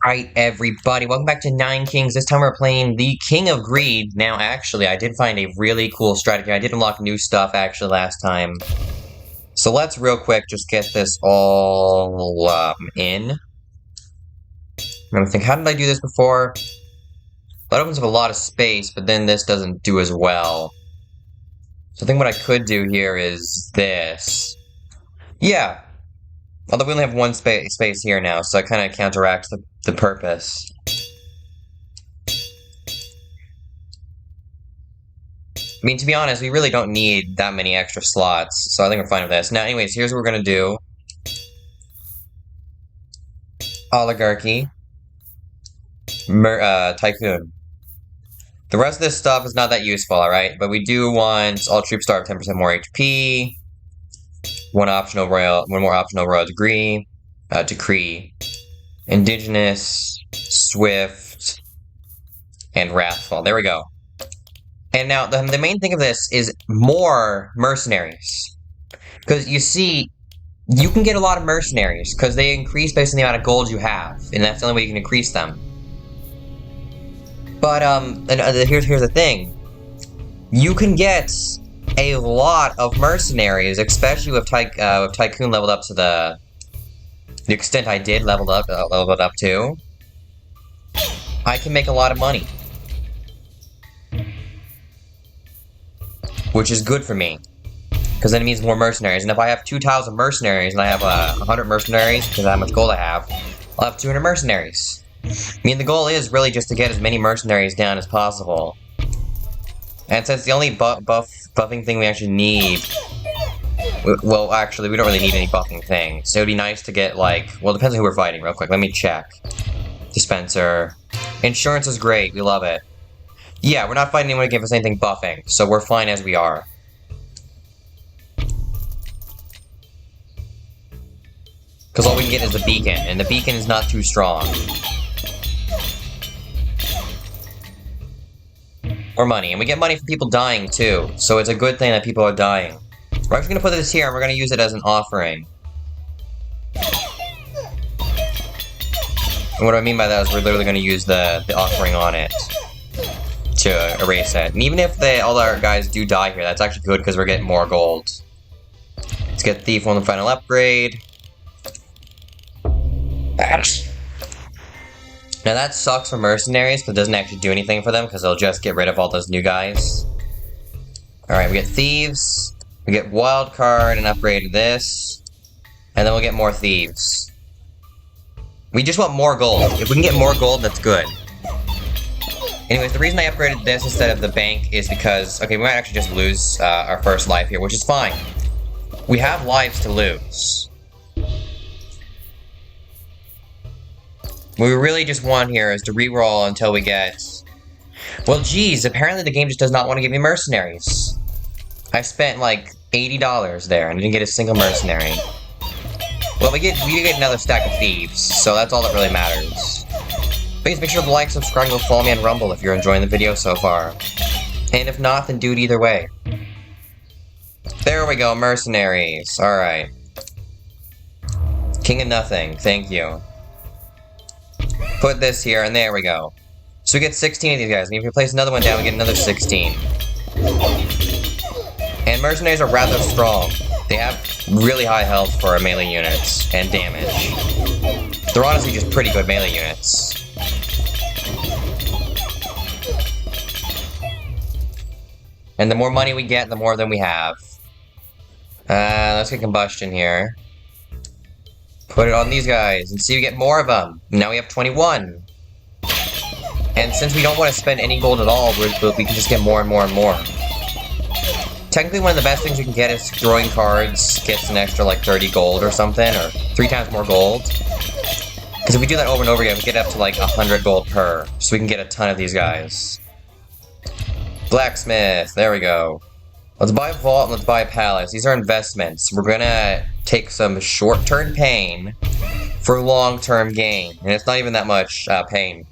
Alright, everybody, welcome back to Nine Kings. This time we're playing the King of Greed. Now, actually, I did find a really cool strategy. I did unlock new stuff, actually, last time. So let's real quick just get this all, in. I'm thinking, how did I do this before? That opens up a lot of space, but then this doesn't do as well. So I think what I could do here is this. Yeah. Although we only have one space here now, so it kind of counteracts the purpose. I mean, to be honest, we really don't need that many extra slots, so I think we're fine with this. Now, anyways, here's what we're gonna do. Oligarchy. Tycoon. The rest of this stuff is not that useful, alright? But we do want all troops to have 10% more HP. One more optional royal decree. Indigenous, Swift, and Wrathful. There we go. And now, the main thing of this is more mercenaries. Because, you see, you can get a lot of mercenaries, because they increase based on the amount of gold you have. And that's the only way you can increase them. But, here's the thing. You can get a lot of mercenaries, especially with Tycoon leveled up to the extent I did leveled up to. I can make a lot of money. Which is good for me. Because then it means more mercenaries. And if I have 2 tiles of mercenaries and I have 100 mercenaries, because of how much gold I have, I'll have 200 mercenaries. I mean, the goal is really just to get as many mercenaries down as possible. And since the only buffing thing we actually need... Well, actually, we don't really need any buffing things. It would be nice to get, like... Well, it depends on who we're fighting, real quick. Let me check. Dispenser. Insurance is great. We love it. Yeah, we're not fighting anyone to give us anything buffing, so we're fine as we are. Because all we can get is the beacon, and the beacon is not too strong. More money, and we get money from people dying too, so it's a good thing that people are dying. We're actually gonna put this here, and we're gonna use it as an offering. And what I mean by that is we're literally gonna use the offering on it to erase it. And even if all our guys do die here, that's actually good because we're getting more gold. Let's get Thief on the final upgrade. Now that sucks for mercenaries, but it doesn't actually do anything for them because they'll just get rid of all those new guys. Alright, we get Thieves, we get Wildcard and upgrade this, and then we'll get more Thieves. We just want more gold. If we can get more gold, that's good. Anyways, the reason I upgraded this instead of the bank is because, okay, we might actually just lose our first life here, which is fine. We have lives to lose. What we really just want here is to reroll until we get... Well, geez, apparently the game just does not want to give me mercenaries. I spent like $80 there and I didn't get a single mercenary. Well, we get another stack of thieves, so that's all that really matters. Please make sure to like, subscribe, and follow me on Rumble if you're enjoying the video so far. And if not, then do it either way. There we go, mercenaries. Alright. King of nothing, thank you. Put this here, and there we go. So we get 16 of these guys, and if we place another one down, we get another 16. And mercenaries are rather strong. They have really high health for melee units, and damage. They're honestly just pretty good melee units. And the more money we get, the more than we have. Let's get combustion here. Put it on these guys, and see we get more of them. Now we have 21. And since we don't want to spend any gold at all, we can just get more and more and more. Technically, one of the best things you can get is throwing cards gets an extra, like, 30 gold or something, or 3 times more gold. Because if we do that over and over again, we get up to, like, 100 gold per, so we can get a ton of these guys. Blacksmith, there we go. Let's buy a vault and let's buy a palace. These are investments. We're gonna take some short-term pain for long-term gain. And it's not even that much pain.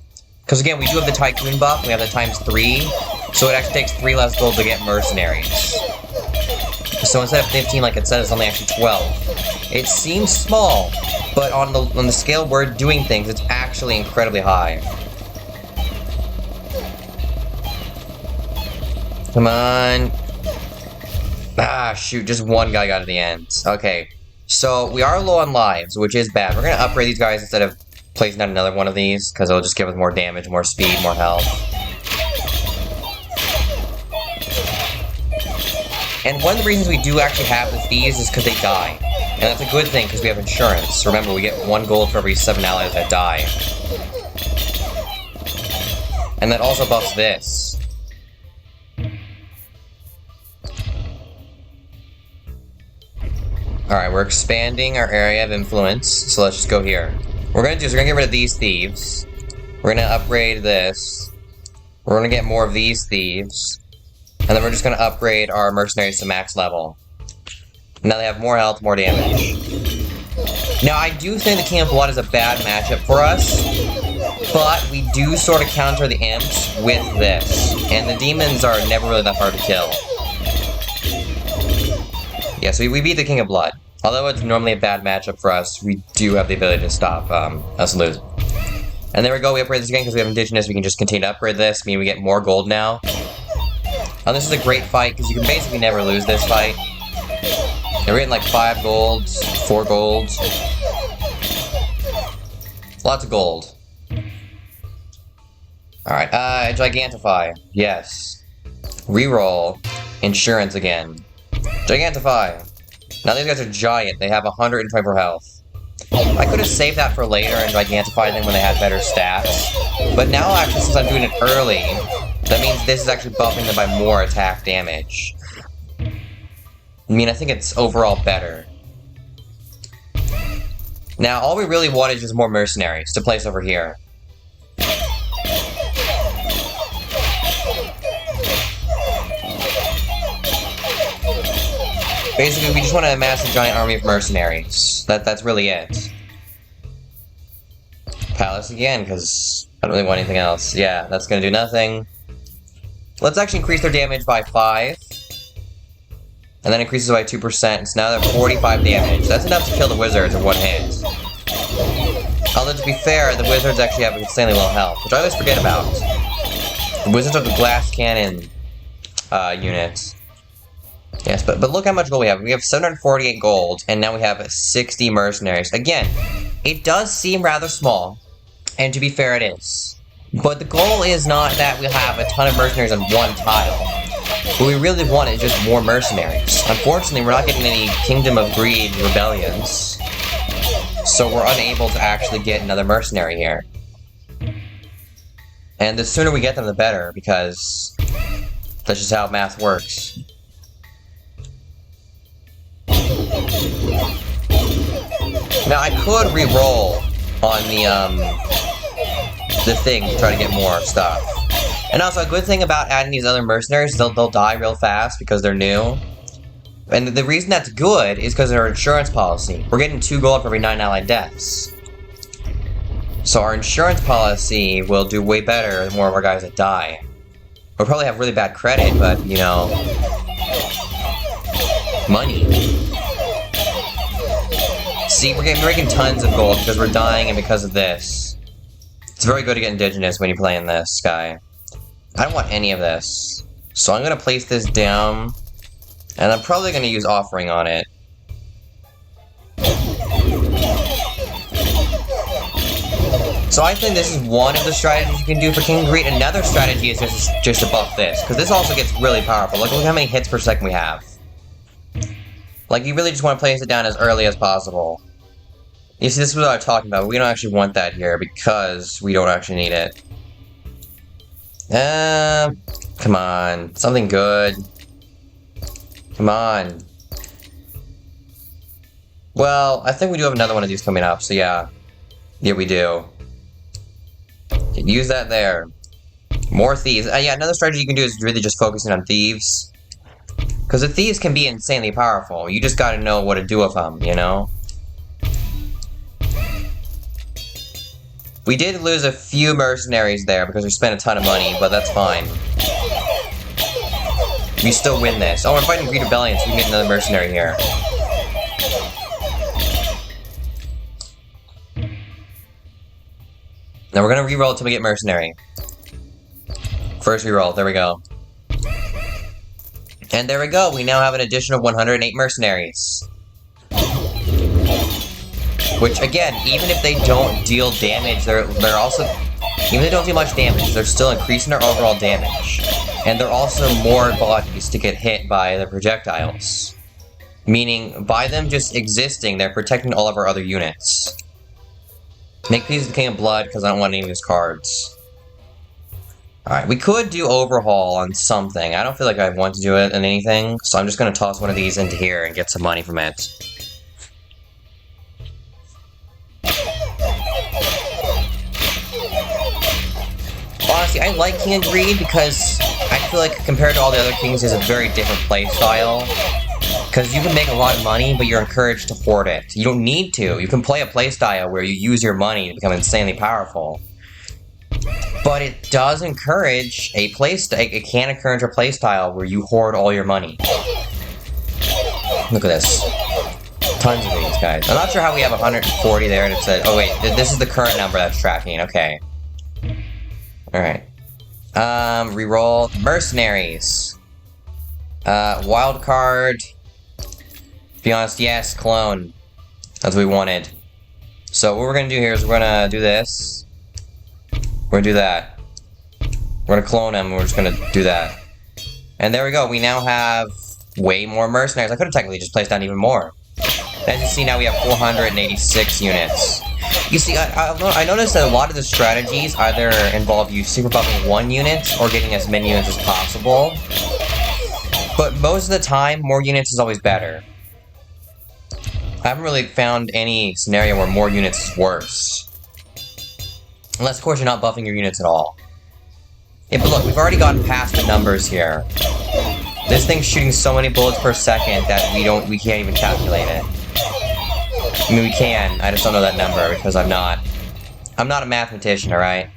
Because again, we do have the Tycoon buff, we have the ×3, so it actually takes 3 less gold to get mercenaries. So instead of 15 like it says, it's only actually 12. It seems small, but on the scale we're doing things, it's actually incredibly high. Come on. Ah, shoot, just one guy got to the end. Okay, so we are low on lives, which is bad. We're going to upgrade these guys instead of placing down another one of these, because it'll just give us more damage, more speed, more health. And one of the reasons we do actually have the thieves is because they die. And that's a good thing, because we have insurance. Remember, we get 1 gold for every 7 allies that die. And that also buffs this. Alright, we're expanding our area of influence, so let's just go here. What we're gonna do is we're gonna get rid of these thieves. We're gonna upgrade this. We're gonna get more of these thieves. And then we're just gonna upgrade our mercenaries to max level. Now they have more health, more damage. Now I do think the King of Blood is a bad matchup for us, but we do sort of counter the imps with this. And the demons are never really that hard to kill. Yeah, so we beat the King of Blood. Although it's normally a bad matchup for us, we do have the ability to stop us losing. And there we go, we upgrade this again because we have Indigenous. We can just continue to upgrade this, meaning we get more gold now. Now this is a great fight because you can basically never lose this fight. And we're getting like 5 golds, 4 golds. Lots of gold. Alright, Gigantify. Yes. Reroll. Insurance again. Gigantify. Now these guys are giant. They have 124 health. I could have saved that for later and Gigantified them when they had better stats. But now, actually, since I'm doing it early, that means this is actually buffing them by more attack damage. I mean, I think it's overall better. Now, all we really want is just more mercenaries to place over here. Basically, we just want to amass a giant army of mercenaries. That's really it. Palace again, because I don't really want anything else. Yeah, that's going to do nothing. Let's actually increase their damage by 5. And then increases by 2%, so now they're 45 damage. That's enough to kill the wizards in 1 hit. Although, to be fair, the wizards actually have insanely low health, which I always forget about. The wizards are the glass cannon unit. Yes, but look how much gold we have. We have 748 gold, and now we have 60 mercenaries. Again, it does seem rather small, and to be fair, it is. But the goal is not that we'll have a ton of mercenaries on one tile. What we really want is just more mercenaries. Unfortunately, we're not getting any Kingdom of Greed rebellions, so we're unable to actually get another mercenary here. And the sooner we get them, the better, because that's just how math works. Now, I could re-roll on the thing to try to get more stuff. And also, a good thing about adding these other mercenaries is they'll die real fast because they're new. And the reason that's good is because of our insurance policy. We're getting 2 gold for every 9 allied deaths. So our insurance policy will do way better the more of our guys that die. We'll probably have really bad credit, but, you know... money. See, we're making tons of gold because we're dying and because of this. It's very good to get Indigenous when you're playing this guy. I don't want any of this. So I'm going to place this down. And I'm probably going to use Offering on it. So I think this is one of the strategies you can do for King of Greed. Another strategy is just to buff this. Because this also gets really powerful. Look how many hits per second we have. Like, you really just want to place it down as early as possible. You see, this is what I'm talking about. We don't actually want that here because we don't actually need it. Come on. Something good. Come on. Well, I think we do have another one of these coming up, so yeah. Yeah, we do. Use that there. More thieves. Yeah, another strategy you can do is really just focusing on thieves. Because the thieves can be insanely powerful. You just gotta know what to do with them, you know? We did lose a few mercenaries there because we spent a ton of money, but that's fine. we still win this. Oh, we're fighting Greed Rebellion, so we can get another mercenary here. Now we're gonna reroll until we get mercenary. First reroll, there we go. And there we go, we now have an addition of 108 mercenaries. Which, again, even if they don't deal damage, they're also... Even if they don't do much damage, they're still increasing their overall damage. And they're also more bodies to get hit by the projectiles. Meaning, by them just existing, they're protecting all of our other units. Make peace with the King of Blood, because I don't want any of his cards. Alright, we could do Overhaul on something. I don't feel like I want to do it in anything, so I'm just going to toss one of these into here and get some money from it. Honestly, I like King of Greed because I feel like compared to all the other kings, it's a very different playstyle. Because you can make a lot of money, but you're encouraged to hoard it. You don't need to. You can play a playstyle where you use your money to become insanely powerful. But it does encourage a playstyle. It can encourage a playstyle where you hoard all your money. Look at this. Tons of these guys. I'm not sure how we have 140 there, and it said, oh wait, this is the current number that's tracking. Okay. Alright. Reroll. Mercenaries. Wild card. To be honest, yes, clone. That's what we wanted. So what we're gonna do here is we're gonna do this. We're gonna do that. We're gonna clone him, and we're just gonna do that. And there we go, we now have way more mercenaries. I could have technically just placed down even more. As you see now, we have 486 units. You see, I noticed that a lot of the strategies either involve you super buffing one unit or getting as many units as possible. But most of the time, more units is always better. I haven't really found any scenario where more units is worse. Unless, of course, you're not buffing your units at all. Yeah, but look, we've already gotten past the numbers here. This thing's shooting so many bullets per second that we can't even calculate it. I mean, we can, I just don't know that number because I'm not a mathematician, alright?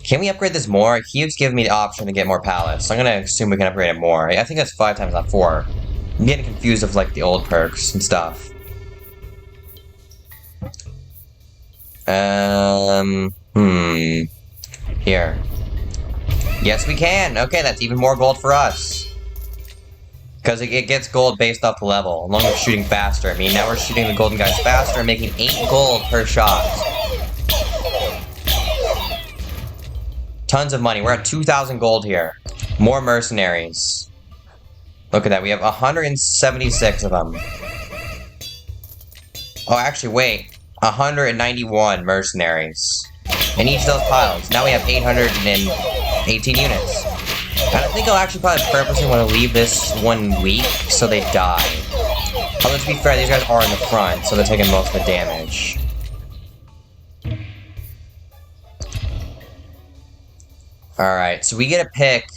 Can we upgrade this more? He keeps giving me the option to get more pallets, so I'm gonna assume we can upgrade it more. I think that's 5 times, not 4. I'm getting confused with, like, the old perks and stuff. Here. Yes, we can! Okay, that's even more gold for us. Because it gets gold based off the level, along with shooting faster. I mean, now we're shooting the golden guys faster and making 8 gold per shot. Tons of money. We're at 2,000 gold here. More mercenaries. Look at that. We have 176 of them. Oh, actually, wait. 191 mercenaries. In each of those piles. Now we have 818 units. And I think I'll actually probably purposely want to leave this one weak so they die. Although, to be fair, these guys are in the front, so they're taking most of the damage. Alright, so we get to pick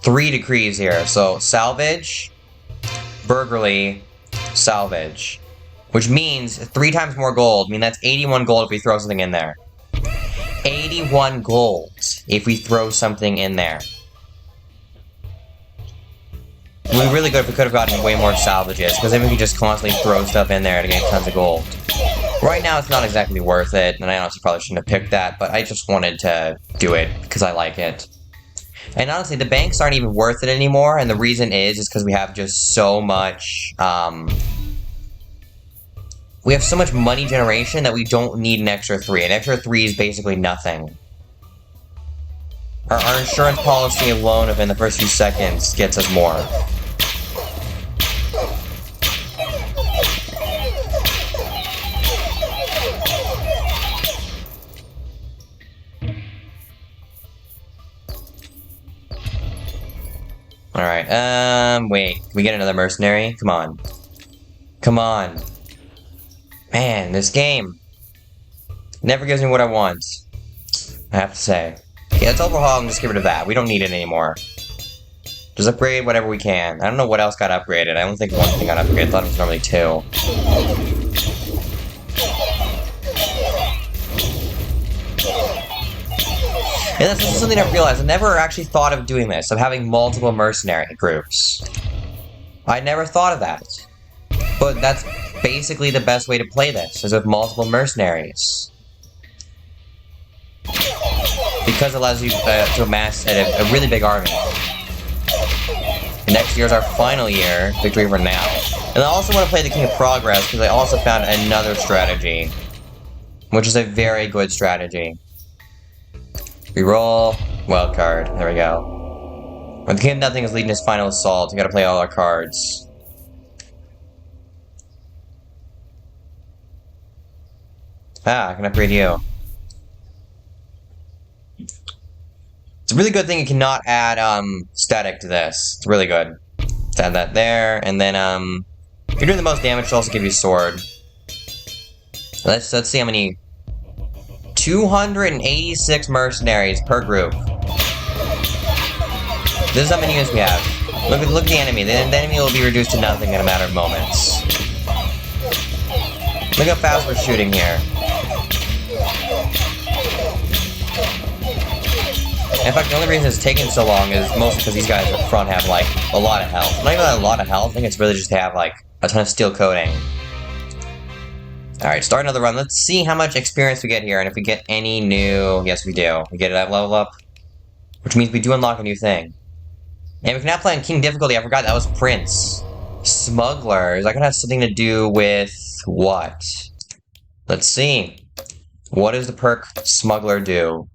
3 decrees here. So, salvage, burglary, salvage. Which means 3 times more gold. I mean, that's 81 gold if we throw something in there. 81 gold if we throw something in there. It would be really good if we could have gotten way more salvages, because then we could just constantly throw stuff in there to get tons of gold. Right now, it's not exactly worth it, and I honestly probably shouldn't have picked that, but I just wanted to do it because I like it. And honestly, the banks aren't even worth it anymore, and the reason is because we have just so much, we have so much money generation that we don't need an extra 3. An extra 3 is basically nothing. Our insurance policy alone within the first few seconds gets us more. Alright, wait. Can we get another mercenary? Come on. Come on. Man, this game never gives me what I want, I have to say. Okay, let's overhaul and just get rid of that. We don't need it anymore. Just upgrade whatever we can. I don't know what else got upgraded. I don't think one thing got upgraded. I thought it was normally 2. And that's also something I realized. I never actually thought of doing this, of having multiple mercenary groups. I never thought of that. But that's basically the best way to play this, is with multiple mercenaries. Because it allows you to amass a really big army. Next year's our final year, victory for now. And I also want to play the King of Progress, because I also found another strategy. Which is a very good strategy. Reroll, wild card, there we go. When the King of Nothing is leading his final assault, we gotta play all our cards. Ah, I can upgrade you. It's a really good thing you cannot add, static to this. It's really good. Let's add that there, and then, if you're doing the most damage, it'll also give you sword. Let's see how many... 286 mercenaries per group. This is how many units we have. Look at the enemy. The enemy will be reduced to nothing in a matter of moments. Look how fast we're shooting here. In fact, the only reason it's taking so long is mostly because these guys up front have, like, a lot of health. Not even a lot of health, I think it's really just to have, like, a ton of steel coating. Alright, start another run. Let's see how much experience we get here, and if we get any new... Yes, we do. We get a level up, which means we do unlock a new thing. And we can now play on King difficulty. I forgot that was Prince. Smuggler. Is that gonna have something to do with what? Let's see. What does the perk Smuggler do?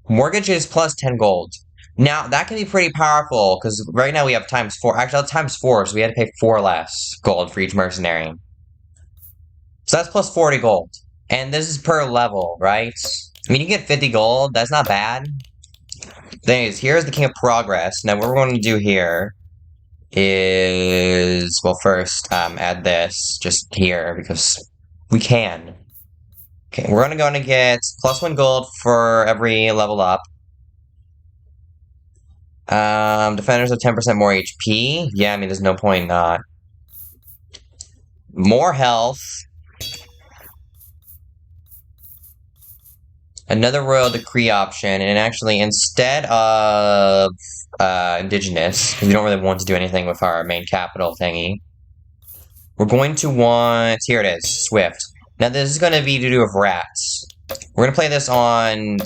Mortgage is plus 10 gold. Now, that can be pretty powerful, because right now we have times 4. Actually, that's times 4, so we had to pay 4 less gold for each mercenary. So that's plus 40 gold. And this is per level, right? I mean, you get 50 gold. That's not bad. Thing is, here's the King of Progress. Now, what we're going to do here is... Well, first, add this just here, because we can. Okay, we're going to get plus 1 gold for every level up. Defenders have 10% more HP. Yeah, I mean, there's no point not. More health. Another royal decree option, and actually, instead of indigenous, because we don't really want to do anything with our main capital thingy, we're going to want... Here it is, Swift. Now, this is going to be to do with rats. We're going to play this on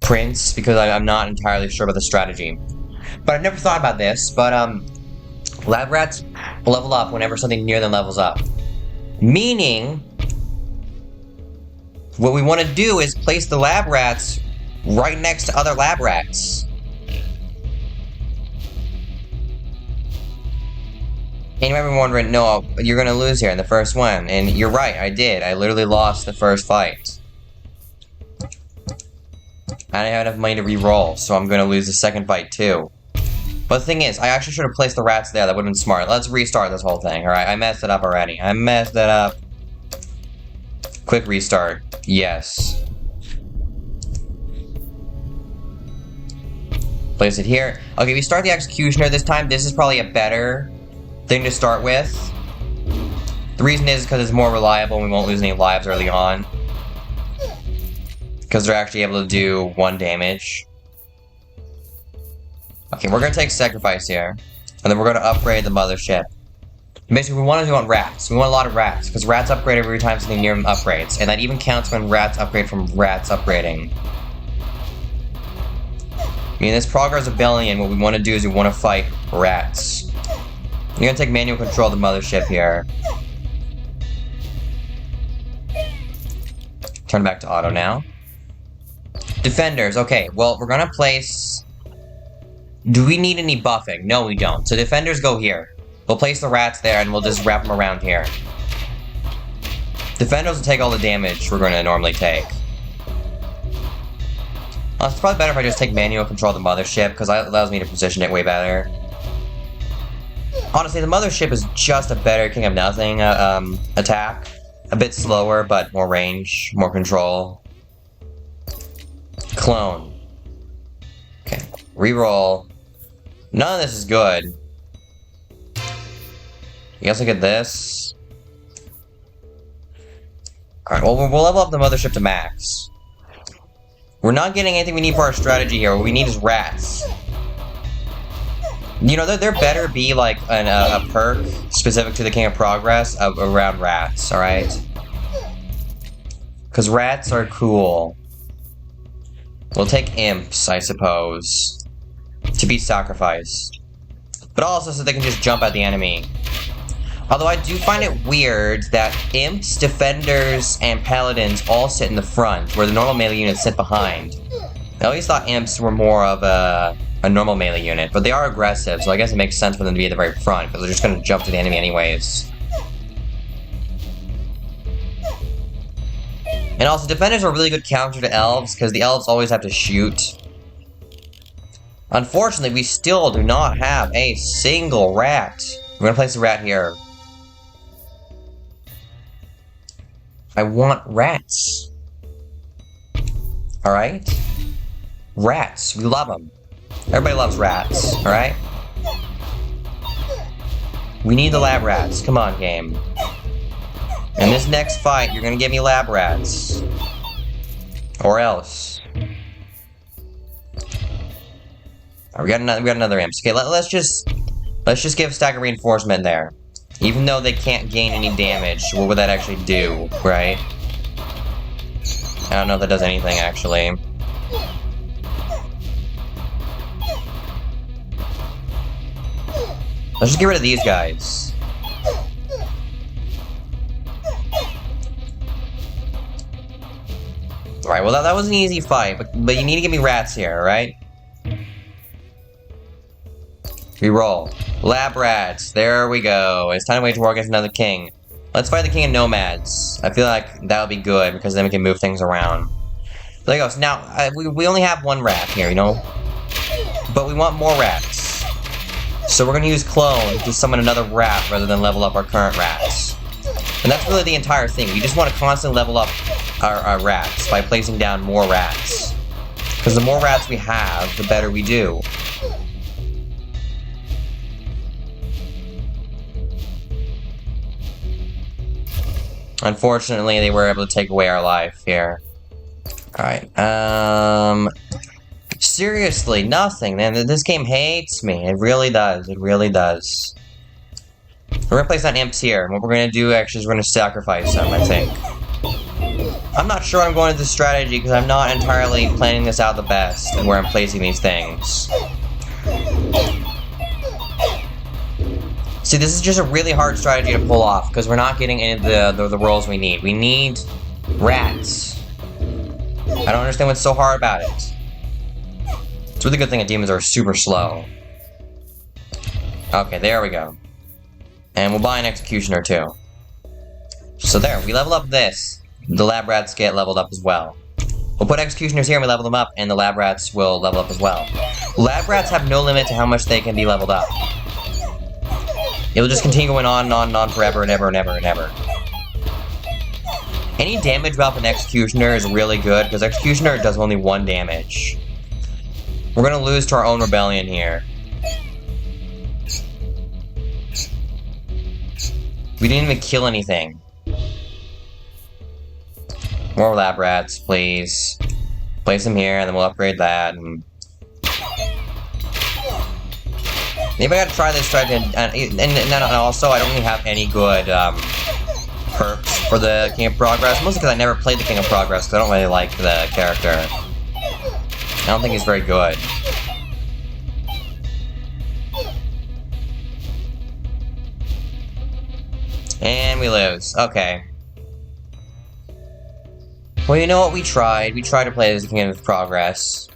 Prince, because I'm not entirely sure about the strategy. But I've never thought about this, but, lab rats level up whenever something near them levels up. Meaning... what we want to do is place the lab rats right next to other lab rats. And you might be wondering, no, you're going to lose here in the first one. And you're right, I did. I literally lost the first fight. I didn't have enough money to re-roll, so I'm going to lose the second fight too. But the thing is, I actually should have placed the rats there. That would have been smart. Let's restart this whole thing, alright? I messed it up already. I messed it up. Quick restart. Yes. Place it here. Okay, we start the Executioner this time. This is probably a better thing to start with. The reason is because it's more reliable and we won't lose any lives early on. Because they're actually able to do 1 damage. Okay, we're going to take Sacrifice here. And then we're going to upgrade the Mothership. Basically, we want to do on rats. We want a lot of rats, because rats upgrade every time something near them upgrades. And that even counts when rats upgrade from rats upgrading. I mean, this Progress Rebellion, what we want to do is we want to fight rats. You're going to take manual control of the Mothership here. Turn back to auto now. Defenders, okay, well, we're going to place... Do we need any buffing? No, we don't. So defenders go here. We'll place the rats there, and we'll just wrap them around here. Defenders will take all the damage we're going to normally take. It's probably better if I just take manual control of the Mothership, because that allows me to position it way better. Honestly, the Mothership is just a better King of Nothing attack. A bit slower, but more range, more control. Clone. Okay, reroll. None of this is good. You guys look at this. Alright, well, we'll level up the Mothership to max. We're not getting anything we need for our strategy here. What we need is rats. You know, there better be, like, a perk specific to the King of Progress around rats, alright? Because rats are cool. We'll take imps, I suppose, to be sacrificed. But also so they can just jump at the enemy. Although I do find it weird that imps, defenders, and paladins all sit in the front, where the normal melee units sit behind. I always thought imps were more of a normal melee unit, but they are aggressive, so I guess it makes sense for them to be at the very front, because they're just going to jump to the enemy anyways. And also, defenders are a really good counter to elves, because the elves always have to shoot. Unfortunately, we still do not have a single rat. We're going to place a rat here. I want rats. Alright? Rats. We love them. Everybody loves rats. Alright? We need the lab rats. Come on, game. In this next fight, you're gonna give me lab rats. Or else. Right, we got another imp. Okay, let's just give a stack of reinforcement there. Even though they can't gain any damage, what would that actually do, right? I don't know if that does anything, actually. Let's just get rid of these guys. Alright, well that was an easy fight, but you need to give me rats here, right? Reroll. Lab rats. There we go. It's time to wage war against another king. Let's fight the king of nomads. I feel like that would be good, because then we can move things around. There you go. So now, we only have one rat here, you know? But we want more rats. So we're going to use clone to summon another rat rather than level up our current rats. And that's really the entire thing. We just want to constantly level up our rats by placing down more rats. Because the more rats we have, the better we do. Unfortunately, they were able to take away our life here. Alright, seriously, nothing, man. This game hates me. It really does. It really does. We're gonna place on imps here. And what we're gonna do, actually, is we're gonna sacrifice them, I think. I'm not sure I'm going with this strategy, because I'm not entirely planning this out the best, and where I'm placing these things. See, this is just a really hard strategy to pull off, because we're not getting any of the rolls we need. We need rats. I don't understand what's so hard about it. It's a really good thing that demons are super slow. Okay, there we go. And we'll buy an executioner too. So there, we level up this. The lab rats get leveled up as well. We'll put executioners here and we level them up, and the lab rats will level up as well. Lab rats have no limit to how much they can be leveled up. It'll just continue going on and on and on forever and ever and ever and ever. Any damage buff an Executioner is really good, because Executioner does only 1 damage. We're gonna lose to our own rebellion here. We didn't even kill anything. More lab rats, please. Place them here, and then we'll upgrade that, and... Maybe I gotta try this strategy, and also I don't really have any good, perks for the King of Progress, mostly because I never played the King of Progress, because I don't really like the character. I don't think he's very good. And we lose. Okay. Well, you know what? We tried. We tried to play as the King of Progress.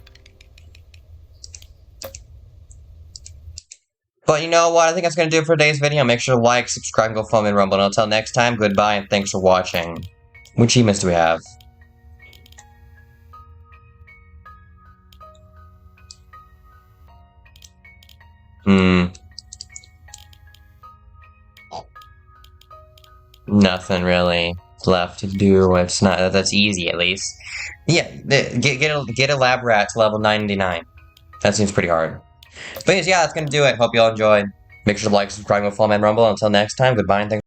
But you know what? I think that's going to do it for today's video. Make sure to like, subscribe, and go follow me on Rumble. And until next time, goodbye, and thanks for watching. Which achievements do we have? Nothing really left to do. It's not. That's easy, at least. Yeah, get a lab rat to level 99. That seems pretty hard. But anyways, yeah, that's gonna do it. Hope you all enjoyed. Make sure to like, subscribe, and follow me on Rumble. Until next time, goodbye, and thanks.